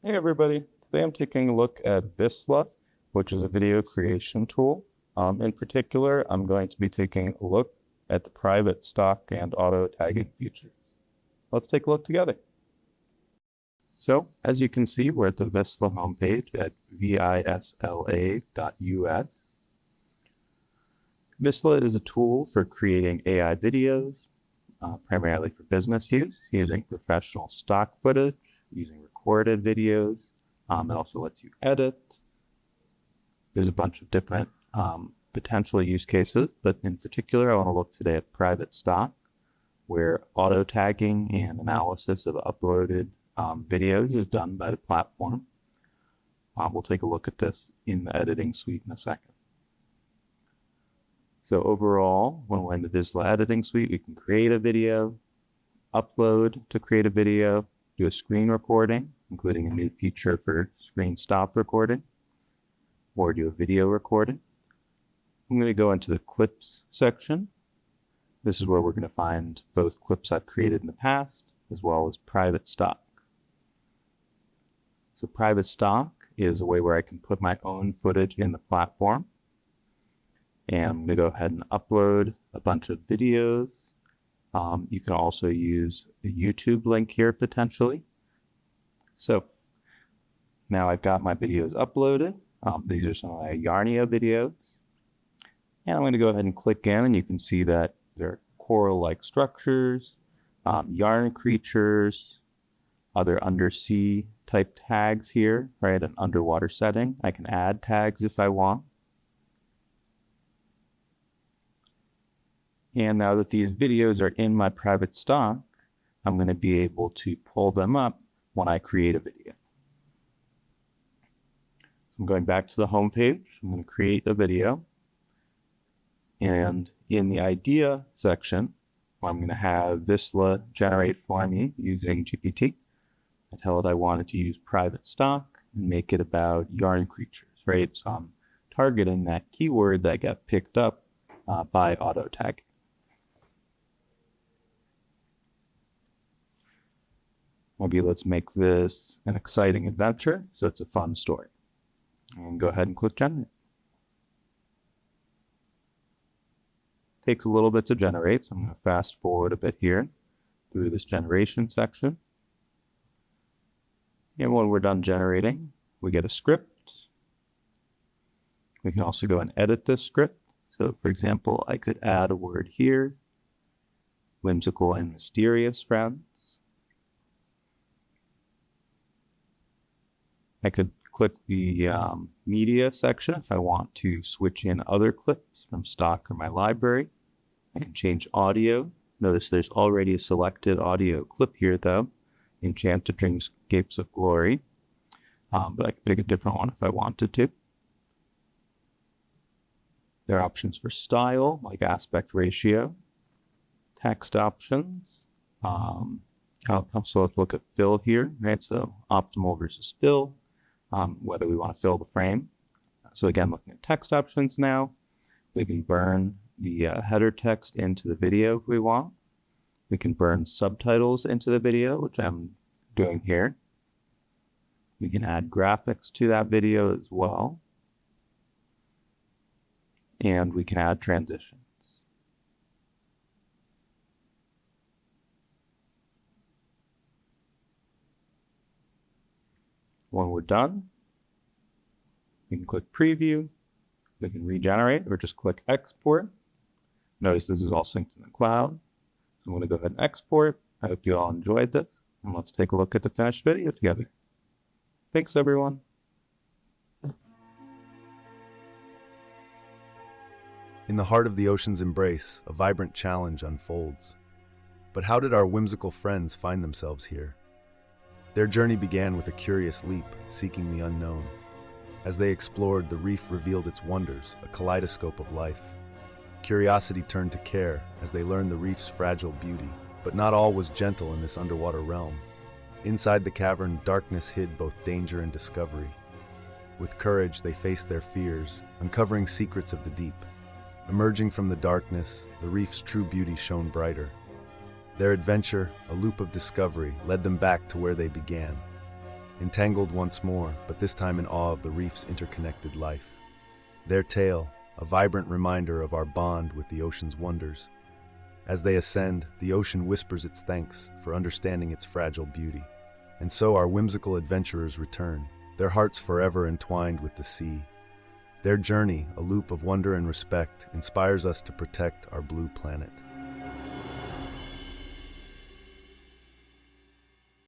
Hey everybody, today I'm taking a look at Visla, which is a video creation tool. In particular, I'm going to be taking a look at the private stock and auto tagging features. Let's take a look together. So, as you can see, we're at the Visla homepage at visla.us. Visla is a tool for creating AI videos, primarily for business use, using professional stock footage, using recorded videos. It also lets you edit. There's a bunch of different potential use cases, but in particular, I want to look today at private stock, where auto tagging and analysis of uploaded videos is done by the platform. We'll take a look at this in the editing suite in a second. So overall, when we're in the Visla editing suite, we can create a video, upload to create a video, do a screen recording, including a new feature for screen stop recording, or do a video recording. I'm going to go into the clips section. This is where we're going to find both clips I've created in the past, as well as private stock. So private stock is a way where I can put my own footage in the platform. And I'm going to go ahead and upload a bunch of videos. You can also use a YouTube link here potentially. So now I've got my videos uploaded. These are some of my Yarnia videos. And I'm going to go ahead and click in, and you can see that there are coral-like structures, yarn creatures, other undersea type tags here, right? An underwater setting. I can add tags if I want. And now that these videos are in my private stock, I'm going to be able to pull them up when I create a video. I'm going back to the home page. I'm going to create a video. And in the idea section, I'm going to have Visla generate for me using GPT. I tell it I wanted to use private stock and make it about yarn creatures, right? So I'm targeting that keyword that got picked up by auto tagging. Maybe let's make this an exciting adventure, so it's a fun story. And go ahead and click generate. Takes a little bit to generate, so I'm going to fast forward a bit here through this generation section. And when we're done generating, we get a script. We can also go and edit this script. So for example, I could add a word here, whimsical and mysterious friends. I could click the media section if I want to switch in other clips from stock or my library. I can change audio. Notice there's already a selected audio clip here though, Enchanted Dreamscapes of Glory. But I could pick a different one if I wanted to. There are options for style, like aspect ratio, text options. So let's look at fill here, right? So optimal versus fill. Whether we want to fill the frame. So again, looking at text options now, we can burn the header text into the video if we want. We can burn subtitles into the video, which I'm doing here. We can add graphics to that video as well. And we can add transitions. When we're done, we can click preview, we can regenerate, or just click export. Notice this is all synced in the cloud. So I'm going to go ahead and export. I hope you all enjoyed this, and let's take a look at the finished video together. Thanks, everyone. In the heart of the ocean's embrace, a vibrant challenge unfolds. But how did our whimsical friends find themselves here? Their journey began with a curious leap, seeking the unknown. As they explored, the reef revealed its wonders, a kaleidoscope of life. Curiosity turned to care as they learned the reef's fragile beauty. But not all was gentle in this underwater realm. Inside the cavern, darkness hid both danger and discovery. With courage, they faced their fears, uncovering secrets of the deep. Emerging from the darkness, the reef's true beauty shone brighter. Their adventure, a loop of discovery, led them back to where they began. entangled once more, but this time in awe of the reef's interconnected life. Their tale, a vibrant reminder of our bond with the ocean's wonders. As they ascend, the ocean whispers its thanks for understanding its fragile beauty. And so our whimsical adventurers return, their hearts forever entwined with the sea. Their journey, a loop of wonder and respect, inspires us to protect our blue planet.